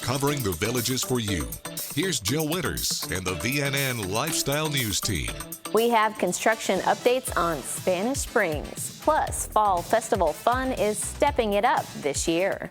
covering the villages for you. Here's Jill Winters and the VNN Lifestyle News team. We have construction updates on Spanish Springs. Plus, fall festival fun is stepping it up this year.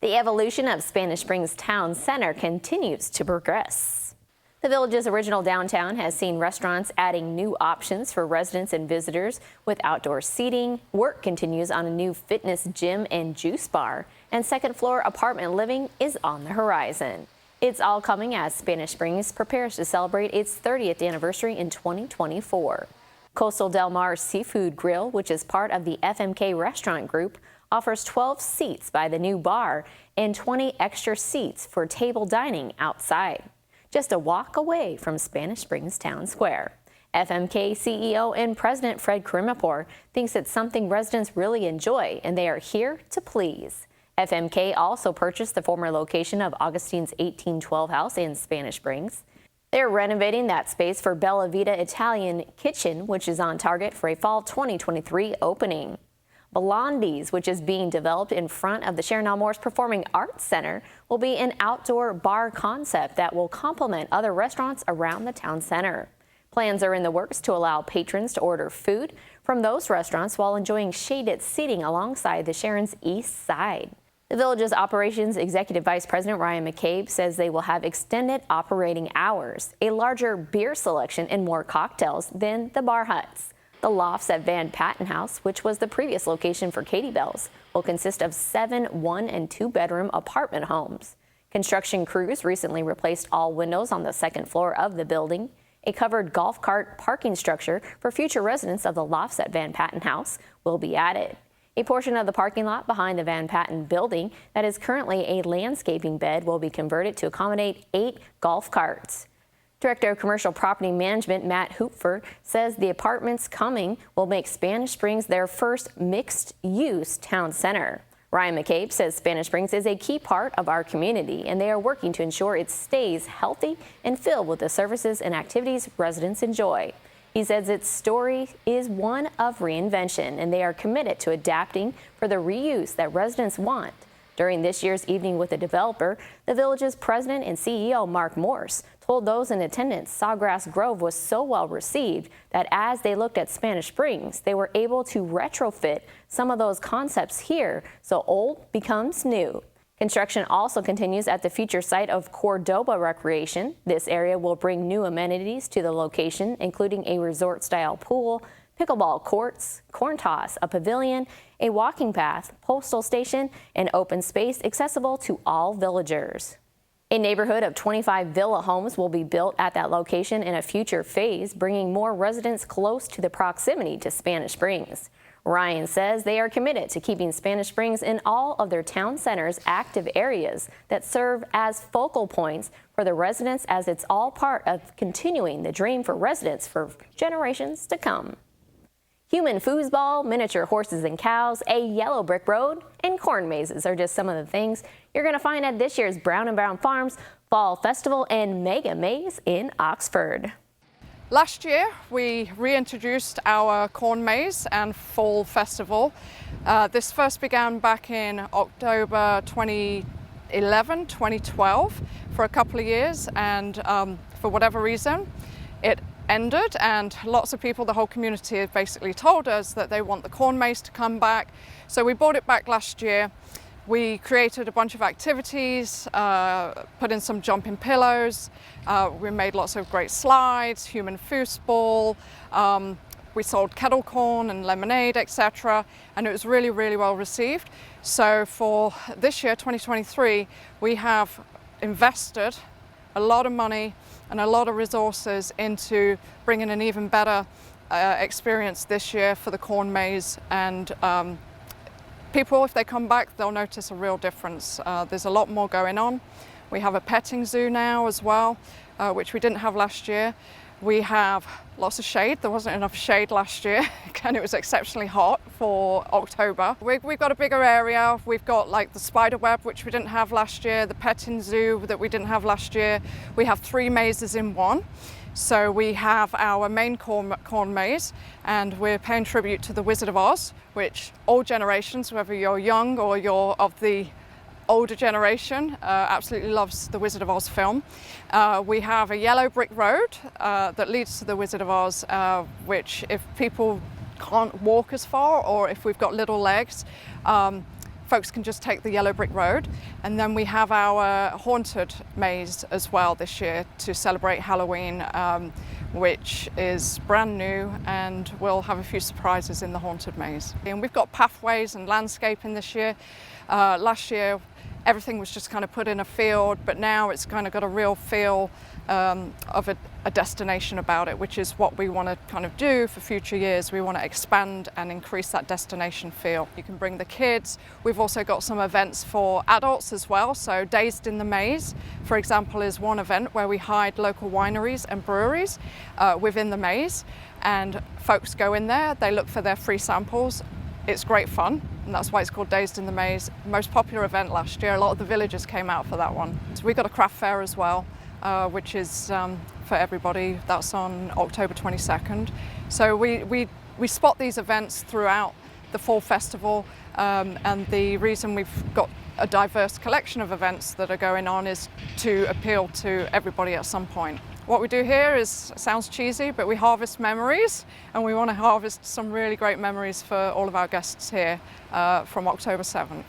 The evolution of Spanish Springs Town Center continues to progress. The village's original downtown has seen restaurants adding new options for residents and visitors with outdoor seating. Work continues on a new fitness gym and juice bar, and second-floor apartment living is on the horizon. It's all coming as Spanish Springs prepares to celebrate its 30th anniversary in 2024. Coastal Del Mar Seafood Grill, which is part of the FMK Restaurant Group, offers 12 seats by the new bar and 20 extra seats for table dining outside, just a walk away from Spanish Springs Town Square. FMK CEO and President Fred Krimapor thinks it's something residents really enjoy, and they are here to please. FMK also purchased the former location of Augustine's 1812 house in Spanish Springs. They're renovating that space for Bella Vita Italian Kitchen, which is on target for a fall 2023 opening. Blondie's, which is being developed in front of the Sharon L. Morse Performing Arts Center, will be an outdoor bar concept that will complement other restaurants around the town center. Plans are in the works to allow patrons to order food from those restaurants while enjoying shaded seating alongside the Sharon's east side. The village's operations executive vice president Ryan McCabe says they will have extended operating hours, a larger beer selection, and more cocktails than the bar huts. The lofts at Van Patten House, which was the previous location for Katie Bell's, will consist of 7 1- and 2-bedroom apartment homes. Construction crews recently replaced all windows on the second floor of the building. A covered golf cart parking structure for future residents of the lofts at Van Patten House will be added. A portion of the parking lot behind the Van Patten building that is currently a landscaping bed will be converted to accommodate 8 golf carts. Director of Commercial Property Management Matt Hupfer says the apartments coming will make Spanish Springs their first mixed-use town center. Ryan McCabe says Spanish Springs is a key part of our community, and they are working to ensure it stays healthy and filled with the services and activities residents enjoy. He says its story is one of reinvention, and they are committed to adapting for the reuse that residents want. During this year's evening with the developer, the village's president and CEO, Mark Morse, told those in attendance Sawgrass Grove was so well received that as they looked at Spanish Springs, they were able to retrofit some of those concepts here, so old becomes new. Construction also continues at the future site of Cordoba Recreation. This area will bring new amenities to the location, including a resort-style pool, pickleball courts, corn toss, a pavilion, a walking path, postal station, and open space accessible to all villagers. A neighborhood of 25 villa homes will be built at that location in a future phase, bringing more residents close to the proximity to Spanish Springs. Ryan says they are committed to keeping Spanish Springs in all of their town centers' active areas that serve as focal points for the residents, as it's all part of continuing the dream for residents for generations to come. Human foosball, miniature horses and cows, a yellow brick road, and corn mazes are just some of the things you're going to find at this year's Brown & Brown Farms Fall Festival and Mega Maze in Oxford. Last year, we reintroduced our corn maze and fall festival. This first began back in October 2011, 2012 for a couple of years, and for whatever reason, it ended, and lots of people, the whole community, have basically told us that they want the corn maze to come back. So we brought it back last year. We created a bunch of activities, put in some jumping pillows. We made lots of great slides, human foosball. We sold kettle corn and lemonade, etc. And it was really, really well received. So for this year, 2023, we have invested a lot of money and a lot of resources into bringing an even better experience this year for the corn maze. And people, if they come back, they'll notice a real difference. There's a lot more going on. We have a petting zoo now as well, which we didn't have last year. We have lots of shade. There wasn't enough shade last year, and it was exceptionally hot for October. We've got a bigger area. We've got like the spider web, which we didn't have last year, the petting zoo that we didn't have last year. We have 3 mazes in one. So we have our main corn maze, and we're paying tribute to the Wizard of Oz, which all generations, whether you're young or you're of the older generation, absolutely loves the Wizard of Oz film. We have a yellow brick road that leads to the Wizard of Oz, which if people can't walk as far, or if we've got little legs, folks can just take the yellow brick road. And then we have our haunted maze as well this year to celebrate Halloween, which is brand new, and we'll have a few surprises in the haunted maze. And we've got pathways and landscaping this year. Last year everything was just kind of put in a field, but now it's kind of got a real feel of a destination about it, which is what we want to kind of do for future years. We want to expand and increase that destination feel. You can bring the kids. We've also got some events for adults as well. So Dazed in the Maze, for example, is one event where we hide local wineries and breweries within the maze, and folks go in there, they look for their free samples. It's great fun, and that's why it's called Dazed in the Maze. Most popular event last year. A lot of the villagers came out for that one. So we've got a craft fair as well, which is for everybody. That's on October 22nd. So we spot these events throughout the fall festival, and the reason we've got a diverse collection of events that are going on is to appeal to everybody at some point. What we do here sounds cheesy, but we harvest memories, and we want to harvest some really great memories for all of our guests here from October 7th.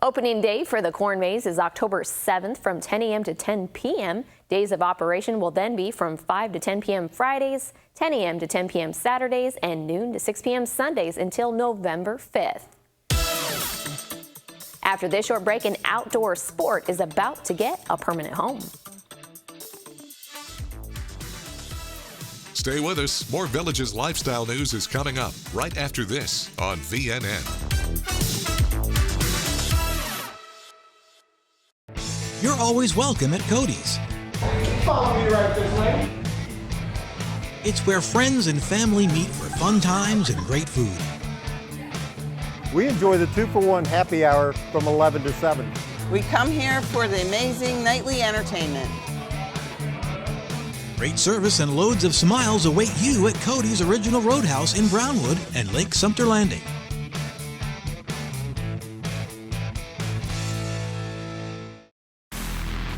Opening day for the Corn Maze is October 7th from 10 a.m. to 10 p.m. Days of operation will then be from 5 to 10 p.m. Fridays, 10 a.m. to 10 p.m. Saturdays, and noon to 6 p.m. Sundays until November 5th. After this short break, an outdoor sport is about to get a permanent home. Stay with us. More Villages lifestyle news is coming up right after this on VNN. You're always welcome at Cody's. Follow me right this way. It's where friends and family meet for fun times and great food. We enjoy the 2-for-1 happy hour from 11 to 7. We come here for the amazing nightly entertainment. Great service and loads of smiles await you at Cody's Original Roadhouse in Brownwood and Lake Sumter Landing.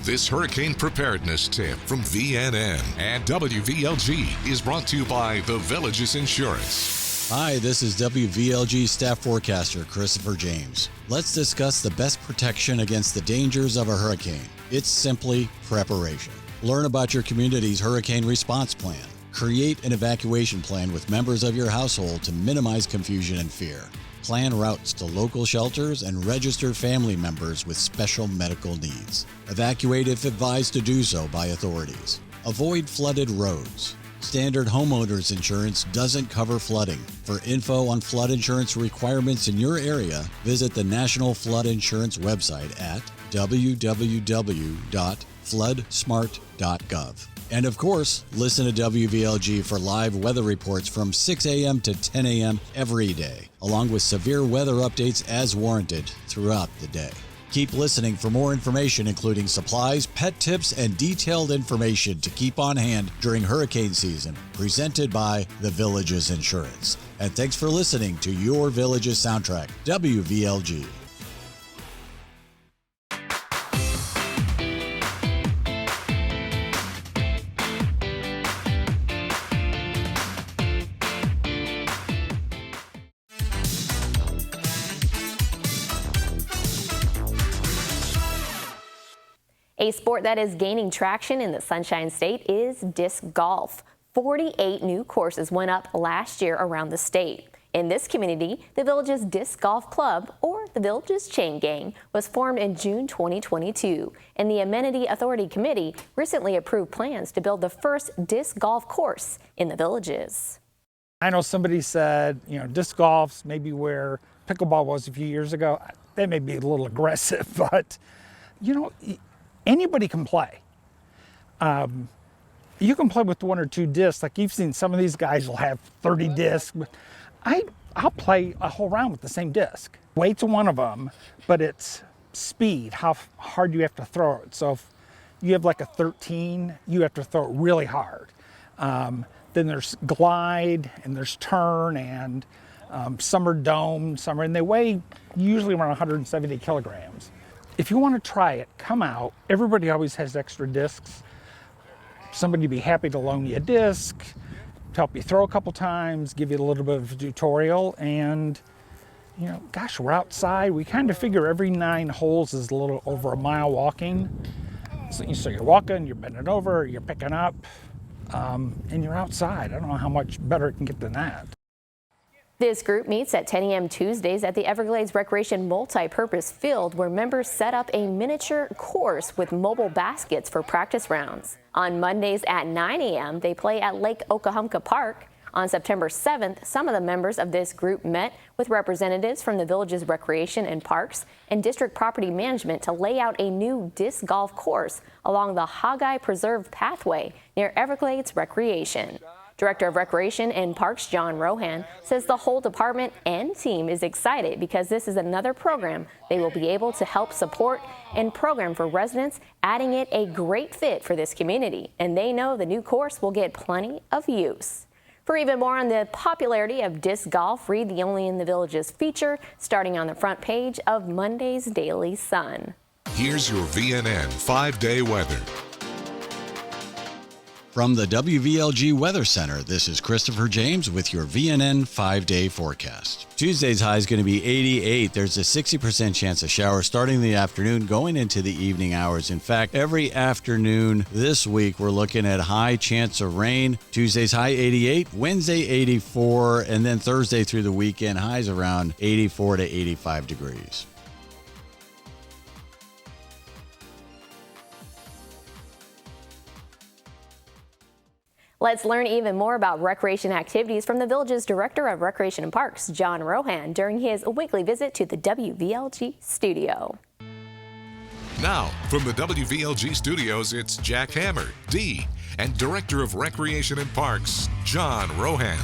This hurricane preparedness tip from VNN and WVLG is brought to you by The Villages Insurance. Hi, this is WVLG staff forecaster Christopher James. Let's discuss the best protection against the dangers of a hurricane. It's simply preparation. Learn about your community's hurricane response plan. Create an evacuation plan with members of your household to minimize confusion and fear. Plan routes to local shelters and register family members with special medical needs. Evacuate if advised to do so by authorities. Avoid flooded roads. Standard homeowners insurance doesn't cover flooding. For info on flood insurance requirements in your area, visit the National Flood Insurance website at www.floodsmart.gov. And of course, listen to WVLG for live weather reports from 6 a.m. to 10 a.m. every day, along with severe weather updates as warranted throughout the day. Keep listening for more information, including supplies, pet tips, and detailed information to keep on hand during hurricane season, presented by The Villages Insurance. And thanks for listening to Your Villages Soundtrack, WVLG. A sport that is gaining traction in the Sunshine State is disc golf. 48 new courses went up last year around the state. In this community, the Villages Disc Golf Club, or the Villages Chain Gang, was formed in June 2022, and the Amenity Authority Committee recently approved plans to build the first disc golf course in the Villages. I know somebody said, disc golf's maybe where pickleball was a few years ago. That may be a little aggressive, but, anybody can play. You can play with 1 or 2 discs. Like you've seen some of these guys will have 30 discs. But I'll play a whole round with the same disc. Weight's one of them, but it's speed, how hard you have to throw it. So if you have like a 13, you have to throw it really hard. Then there's glide, and there's turn, and some are domed, and they weigh usually around 170 kilograms. If you want to try it, come out. Everybody always has extra discs. Somebody would be happy to loan you a disc, to help you throw a couple times, give you a little bit of a tutorial, and you know, gosh, we're outside. We kind of figure every 9 holes is a little over a mile walking. So you're walking, you're bending over, you're picking up, and you're outside. I don't know how much better it can get than that. This group meets at 10 a.m. Tuesdays at the Everglades Recreation Multi-Purpose Field, where members set up a miniature course with mobile baskets for practice rounds. On Mondays at 9 a.m., they play at Lake Okahumpka Park. On September 7th, some of the members of this group met with representatives from the village's Recreation and Parks and District Property Management to lay out a new disc golf course along the Haggai Preserve Pathway near Everglades Recreation. Director of Recreation and Parks, John Rohan, says the whole department and team is excited because this is another program they will be able to help support and program for residents, adding it a great fit for this community. And they know the new course will get plenty of use. For even more on the popularity of disc golf, read the Only in the Villages feature starting on the front page of Monday's Daily Sun. Here's your VNN 5-day weather. From the WVLG Weather Center, this is Christopher James with your VNN 5-day forecast. Tuesday's high is going to be 88. There's a 60% chance of showers starting in the afternoon, going into the evening hours. In fact, every afternoon this week, we're looking at high chance of rain. Tuesday's high 88, Wednesday 84, and then Thursday through the weekend, highs around 84 to 85 degrees. Let's learn even more about recreation activities from the village's Director of Recreation and Parks, John Rohan, during his weekly visit to the WVLG studio. Now, from the WVLG studios, it's Jack Hammer, D, and Director of Recreation and Parks, John Rohan.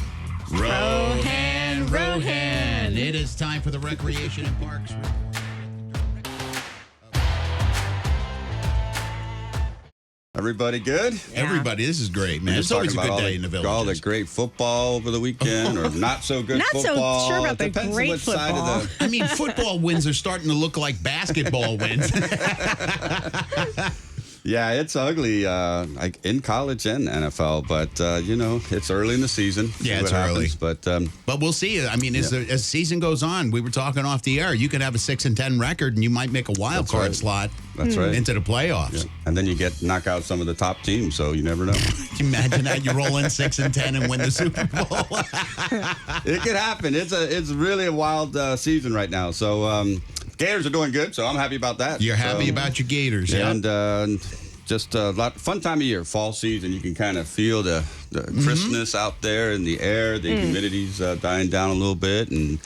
Rohan. It is time for the Recreation and Parks. Everybody good? Yeah. Everybody, this is great, man. It's always a good day in the village. All the great football over the weekend, or not so good football. Not so sure about the great football. I mean, football wins are starting to look like basketball wins. Yeah, it's ugly like in college and NFL, but, you know, it's early in the season. Yeah, it's early. But we'll see. I mean, as the season goes on, we were talking off the air, you could have a 6-10 record, and you might make a wild card slot into the playoffs. Yeah. And then you knock out some of the top teams, so you never know. Can you imagine that? You roll in 6-10 and win the Super Bowl. It could happen. It's really a wild season right now. So Gators are doing good, so I'm happy about that. You're happy about your Gators, yeah. And just a fun time of year, fall season. You can kind of feel the crispness out there in the air. The humidity's dying down a little bit, and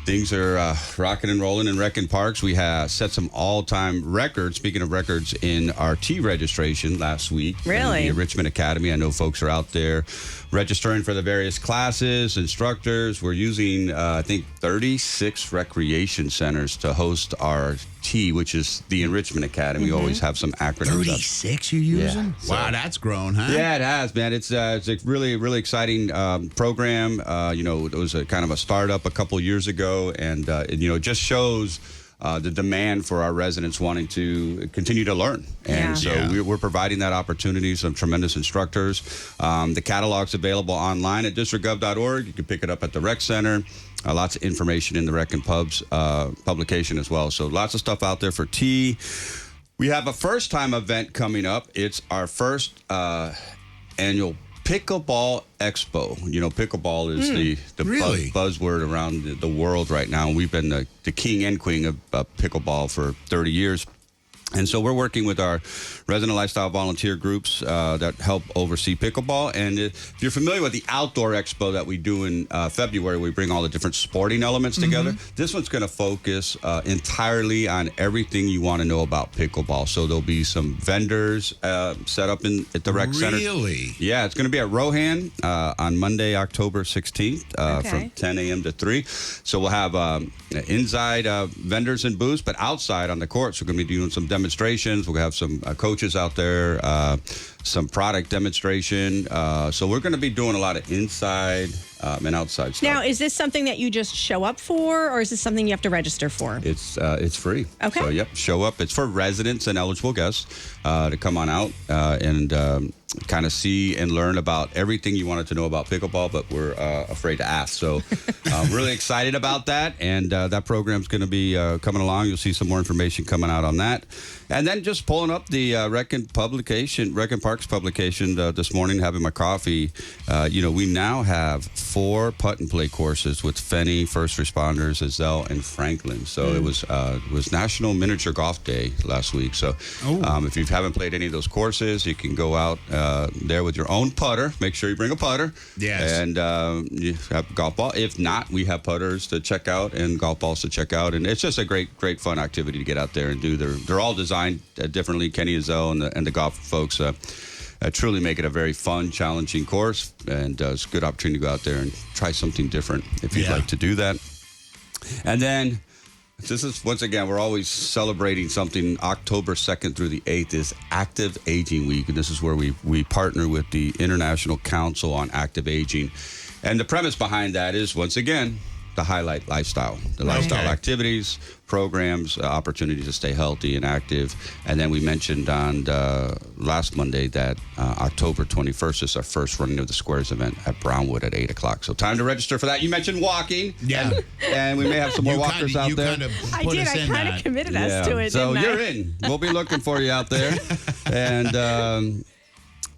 things are rocking and rolling in Rec and Parks. We have set some all-time records. Speaking of records, in our T registration last week. Really? In the Richmond Academy. I know folks are out there registering for the various classes, instructors. We're using, I think, 36 recreation centers to host our T, which is the Enrichment Academy. We always have some acronyms. 36 you're using? Yeah. Wow, that's grown, huh? Yeah, it has, man. It's a really, really exciting program. You know, it was a kind of a startup a couple years ago, and you know, it just shows the demand for our residents wanting to continue to learn. And so we're providing that opportunity, some tremendous instructors. The catalog's available online at districtgov.org. You can pick it up at the rec center. Lots of information in the Rec and Pubs publication as well. So lots of stuff out there for T. We have a first-time event coming up. It's our first annual Pickleball Expo. You know, pickleball is the buzzword around the world right now. We've been the king and queen of pickleball for 30 years. And so we're working with our resident lifestyle volunteer groups that help oversee pickleball. And if you're familiar with the outdoor expo that we do in February, we bring all the different sporting elements together. This one's going to focus entirely on everything you want to know about pickleball. So there'll be some vendors set up at the rec center. Really? Yeah, it's going to be at Rohan on Monday, October 16th from 10 a.m. to 3. So we'll have inside vendors and booths, but outside on the courts, we're going to be doing some demonstrations. We'll have some coaches out there, some product demonstration. So we're going to be doing a lot of inside and outside stuff. Now, is this something that you just show up for, or is this something you have to register for? It's free. Okay. So, yep, show up. It's for residents and eligible guests to come on out and kind of see and learn about everything you wanted to know about pickleball, but we're afraid to ask. So I'm really excited about that. And that program's going to be coming along. You'll see some more information coming out on that. And then just pulling up the Rec and Parks publication this morning, having my coffee. We now have 4 putt and play courses with Fenney, First Responders, Azell, and Franklin. So it was National Miniature Golf Day last week. So if you haven't played any of those courses, you can go out there with your own putter. Make sure you bring a putter. Yes. And you have a golf ball. If not, we have putters to check out and golf balls to check out. And it's just a great fun activity to get out there and do. They're all designed differently. Kenny Azell and the golf folks truly make it a very fun, challenging course. And it's a good opportunity to go out there and try something different if you'd like to do that. And then this is, once again, we're always celebrating something. October 2nd through the 8th is Active Aging Week. And this is where we partner with the International Council on Active Aging. And the premise behind that is, once again, the highlight lifestyle, the lifestyle activities, programs, opportunities to stay healthy and active. And then we mentioned on last Monday that October 21st is our first Running of the Squares event at Brownwood at 8 o'clock. So time to register for that. You mentioned walking. Yeah. And we may have some more walkers out there. I kind of committed us to it, so didn't I? you're in. We'll be looking for you out there. And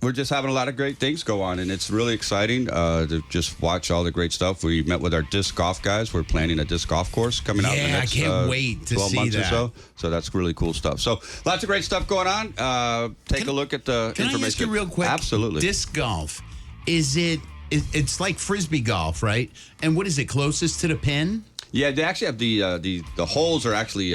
we're just having a lot of great things go on, and it's really exciting to just watch all the great stuff. We met with our disc golf guys. We're planning a disc golf course coming out in the next I can't wait to 12 see months that. or so. So that's really cool stuff. So lots of great stuff going on. Take a look at the information. Can I ask you real quick? Absolutely. Disc golf, it's like Frisbee golf, right? And what is it, closest to the pin? Yeah, they actually have the holes are actually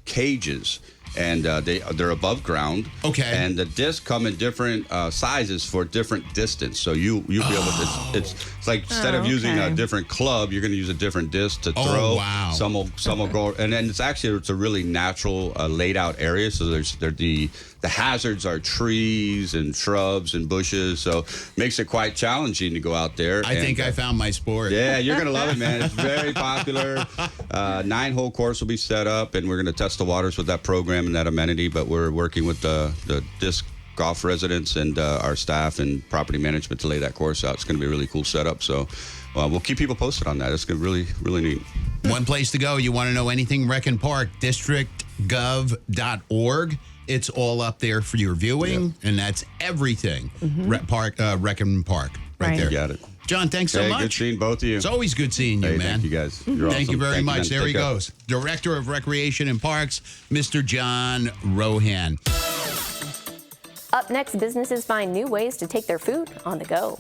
cages. And they're above ground. Okay. And the discs come in different sizes for different distance. So you'll be able to. It's like instead of using a different club, you're going to use a different disc to throw. Oh, wow. Some will go, and then it's a really natural laid out area. So the hazards are trees and shrubs and bushes. So makes it quite challenging to go out there. I think I found my sport. Yeah, you're going to love it, man. It's very popular. 9-hole course will be set up, and we're going to test the waters with that program and that amenity. But we're working with the disc golf residents and our staff and property management to lay that course out. It's going to be a really cool setup. So we'll keep people posted on that. It's going to be really, really neat. One place to go. You want to know anything? Rec and Park, districtgov.org. It's all up there for your viewing, and that's everything. Rec and Park, right there. You got it. John, thanks so much. Good seeing both of you. It's always good seeing you, man. Thank you, guys. You're Thank awesome. you very much. Man. There he Take care. goes. Director of Recreation and Parks, Mr. John Rohan. Up next, businesses find new ways to take their food on the go.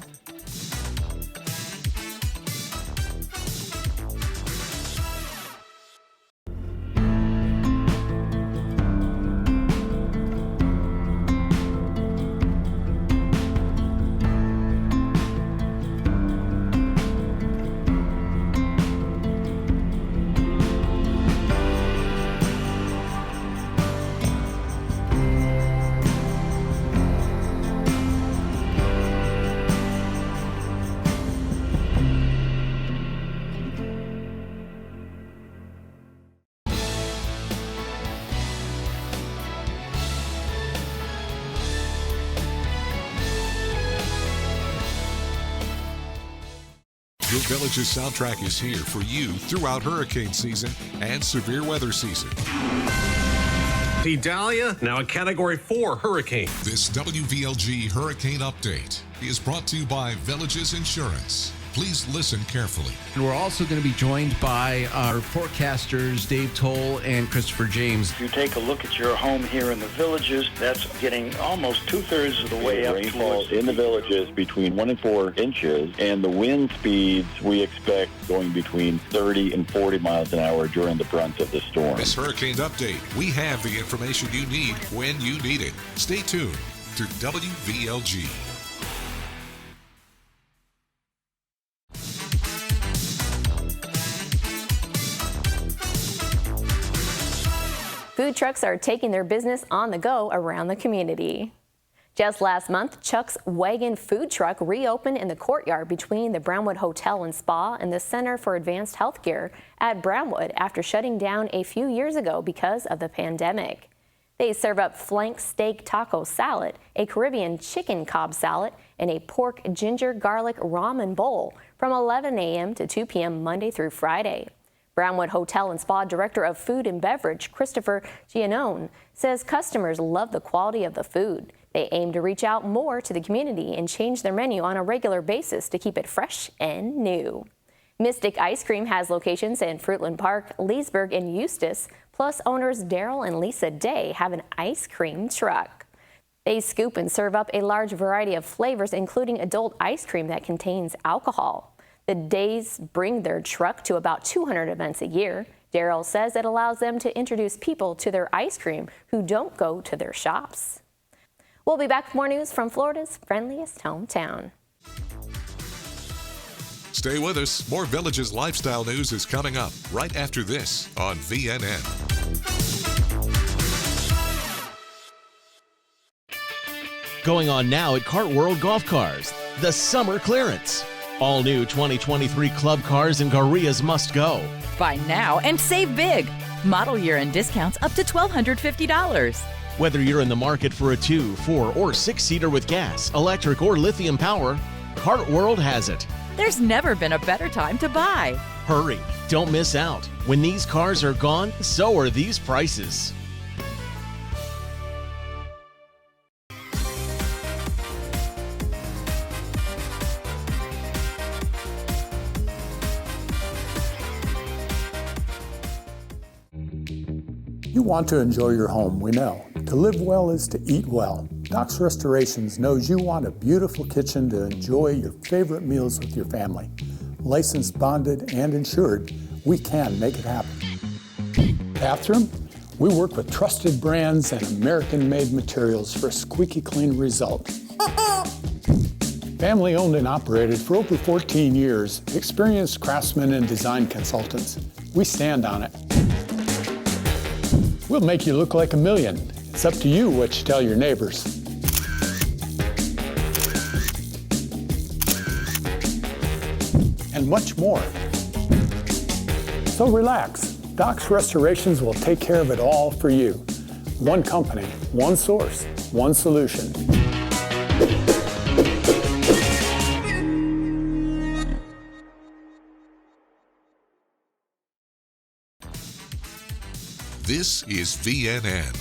Your Village's soundtrack is here for you throughout hurricane season and severe weather season. Idalia, now a Category 4 hurricane. This WVLG Hurricane Update is brought to you by Villages Insurance. Please listen carefully. And we're also going to be joined by our forecasters, Dave Toll and Christopher James. If you take a look at your home here in the Villages, that's getting almost 2/3 of the way up. Rainfall in the Villages between 1 and 4 inches, and the wind speeds we expect going between 30 and 40 miles an hour during the brunt of the storm. This hurricane update, we have the information you need when you need it. Stay tuned to WVLG. Food trucks are taking their business on the go around the community. Just last month, Chuck's Wagon food truck reopened in the courtyard between the Brownwood Hotel and Spa and the Center for Advanced Healthcare at Brownwood after shutting down a few years ago because of the pandemic. They serve up flank steak taco salad, a Caribbean chicken Cobb salad, and a pork ginger garlic ramen bowl from 11 a.m. to 2 p.m. Monday through Friday. Brownwood Hotel and Spa Director of Food and Beverage, Christopher Giannone, says customers love the quality of the food. They aim to reach out more to the community and change their menu on a regular basis to keep it fresh and new. Mystic Ice Cream has locations in Fruitland Park, Leesburg, and Eustis, plus owners Daryl and Lisa Day have an ice cream truck. They scoop and serve up a large variety of flavors, including adult ice cream that contains alcohol. The Days bring their truck to about 200 events a year. Daryl says it allows them to introduce people to their ice cream who don't go to their shops. We'll be back with more news from Florida's friendliest hometown. Stay with us. More Villages lifestyle news is coming up right after this on VNN. Going on now at Kart World Golf Cars, the summer clearance. All new 2023 club cars and Garias must go. Buy now and save big. Model year and discounts up to $1,250. Whether you're in the market for a 2, 4, or 6-seater with gas, electric, or lithium power, Kart World has it. There's never been a better time to buy. Hurry, don't miss out. When these cars are gone, so are these prices. You want to enjoy your home, we know. To live well is to eat well. Doc's Restorations knows you want a beautiful kitchen to enjoy your favorite meals with your family. Licensed, bonded, and insured, we can make it happen. Bathroom? We work with trusted brands and American-made materials for a squeaky clean result. Family owned and operated for over 14 years, experienced craftsmen and design consultants. We stand on it. We'll make you look like a million. It's up to you what you tell your neighbors. And much more. So relax. Doc's Restorations will take care of it all for you. One company, one source, one solution. This is VNN.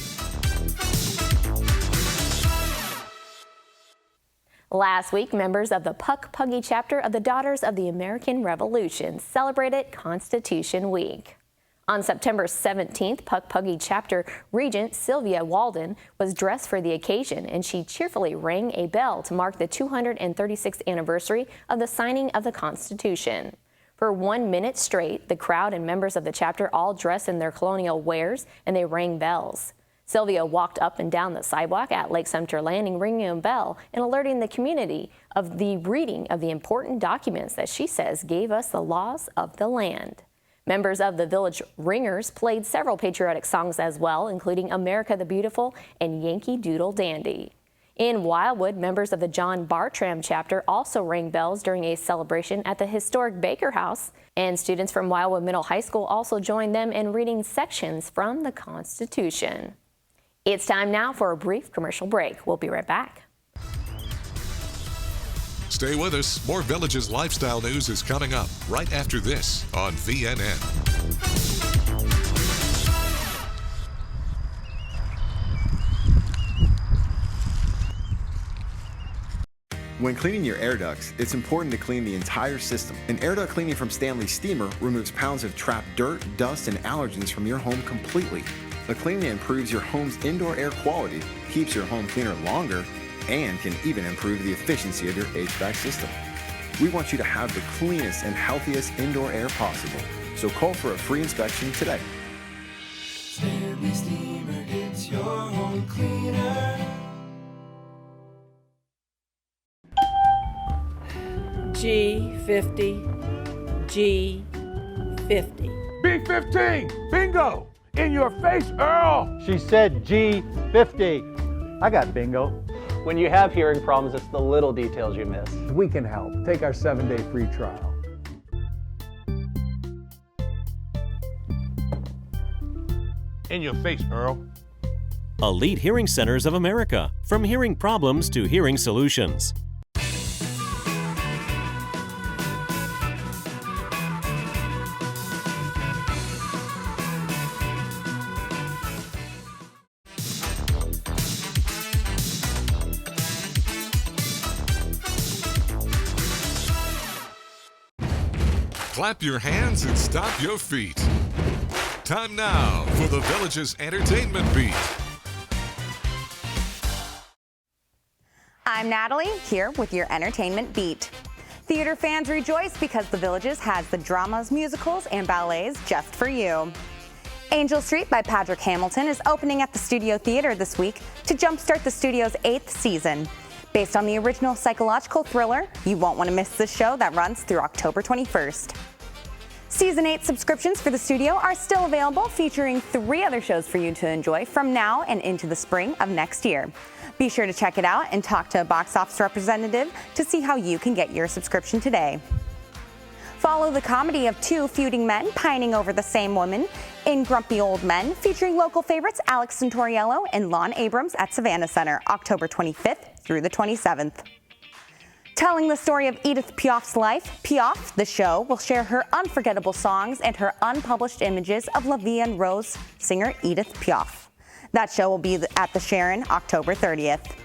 Last week, members of the Puck Puggy chapter of the Daughters of the American Revolution celebrated Constitution Week. On September 17th, Puck Puggy chapter regent Sylvia Walden was dressed for the occasion, and she cheerfully rang a bell to mark the 236th anniversary of the signing of the Constitution. For 1 minute straight, the crowd and members of the chapter all dressed in their colonial wares, and they rang bells. Sylvia walked up and down the sidewalk at Lake Sumter Landing ringing a bell and alerting the community of the reading of the important documents that she says gave us the laws of the land. Members of the Village Ringers played several patriotic songs as well, including America the Beautiful and Yankee Doodle Dandy. In Wildwood, members of the John Bartram chapter also rang bells during a celebration at the historic Baker House, and students from Wildwood Middle High School also joined them in reading sections from the Constitution. It's time now for a brief commercial break. We'll be right back. Stay with us. More Villages lifestyle news is coming up right after this on VNN. When cleaning your air ducts, it's important to clean the entire system. An air duct cleaning from Stanley Steamer removes pounds of trapped dirt, dust, and allergens from your home completely. The cleaning improves your home's indoor air quality, keeps your home cleaner longer, and can even improve the efficiency of your HVAC system. We want you to have the cleanest and healthiest indoor air possible. So call for a free inspection today. Stanley Steamer gets your home cleaner. G50, G50. B15, bingo! In your face, Earl! She said G50. I got bingo. When you have hearing problems, it's the little details you miss. We can help. Take our 7-day free trial. In your face, Earl. Elite Hearing Centers of America. From hearing problems to hearing solutions. Clap your hands and stomp your feet. Time now for the Village's Entertainment Beat. I'm Natalie, here with your Entertainment Beat. Theater fans rejoice because the Villages has the dramas, musicals, and ballets just for you. Angel Street by Patrick Hamilton is opening at the Studio Theater this week to jumpstart the studio's 8th season. Based on the original psychological thriller, you won't want to miss this show that runs through October 21st. Season 8 subscriptions for the studio are still available, featuring 3 other shows for you to enjoy from now and into the spring of next year. Be sure to check it out and talk to a box office representative to see how you can get your subscription today. Follow the comedy of 2 feuding men pining over the same woman in Grumpy Old Men, featuring local favorites Alex Santoriello and Lon Abrams at Savannah Center, October 25th through the 27th. Telling the story of Edith Piaf's life, Piaf, the show, will share her unforgettable songs and her unpublished images of La Vie en Rose singer Edith Piaf. That show will be at the Sharon, October 30th.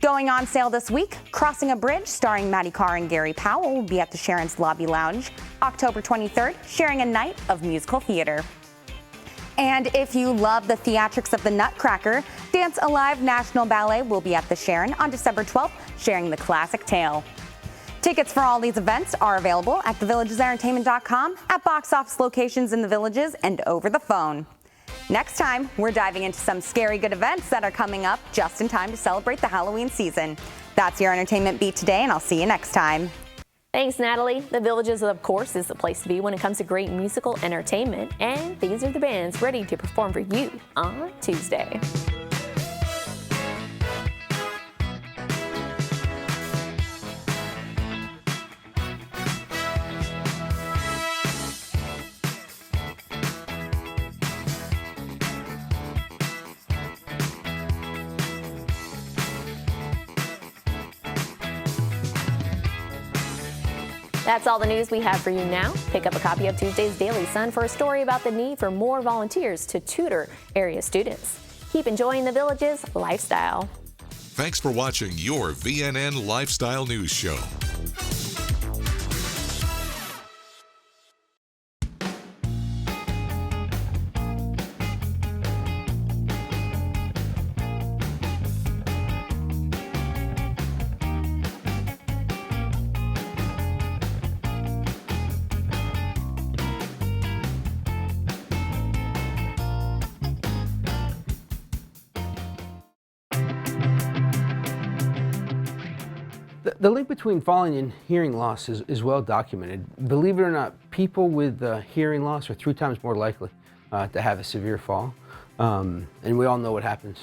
Going on sale this week, Crossing a Bridge, starring Maddie Carr and Gary Powell, will be at the Sharon's Lobby Lounge, October 23rd, sharing a night of musical theater. And if you love the theatrics of the Nutcracker, Dance Alive National Ballet will be at the Sharon on December 12th, sharing the classic tale. Tickets for all these events are available at thevillagesentertainment.com, at box office locations in the Villages, and over the phone. Next time, we're diving into some scary good events that are coming up just in time to celebrate the Halloween season. That's your Entertainment Beat today, and I'll see you next time. Thanks, Natalie. The Villages, of course, is the place to be when it comes to great musical entertainment. And these are the bands ready to perform for you on Tuesday. That's all the news we have for you now. Pick up a copy of Tuesday's Daily Sun for a story about the need for more volunteers to tutor area students. Keep enjoying the Village's lifestyle. Thanks for watching your VNN Lifestyle News Show. The link between falling and hearing loss is well documented. Believe it or not, people with hearing loss are 3 times more likely to have a severe fall. And we all know what happens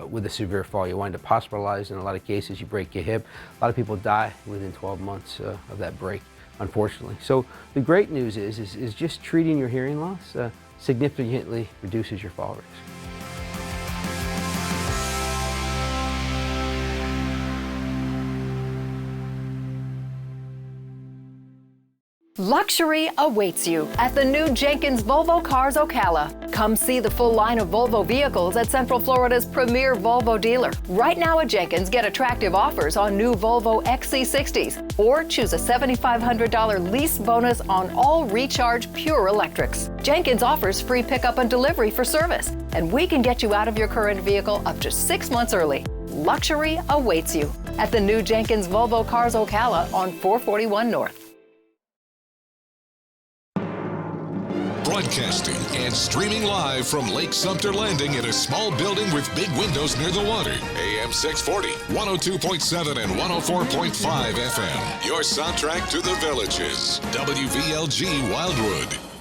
with a severe fall. You wind up hospitalized. In a lot of cases, you break your hip. A lot of people die within 12 months of that break, unfortunately. So the great news is just treating your hearing loss significantly reduces your fall risk. Luxury awaits you at the new Jenkins Volvo Cars Ocala. Come see the full line of Volvo vehicles at Central Florida's premier Volvo dealer. Right now at Jenkins, get attractive offers on new Volvo XC60s or choose a $7,500 lease bonus on all Recharge Pure Electrics. Jenkins offers free pickup and delivery for service, and we can get you out of your current vehicle up to 6 months early. Luxury awaits you at the new Jenkins Volvo Cars Ocala on 441 North. Broadcasting and streaming live from Lake Sumter Landing in a small building with big windows near the water. AM 640, 102.7 and 104.5 FM. Your soundtrack to the Villages. WVLG Wildwood.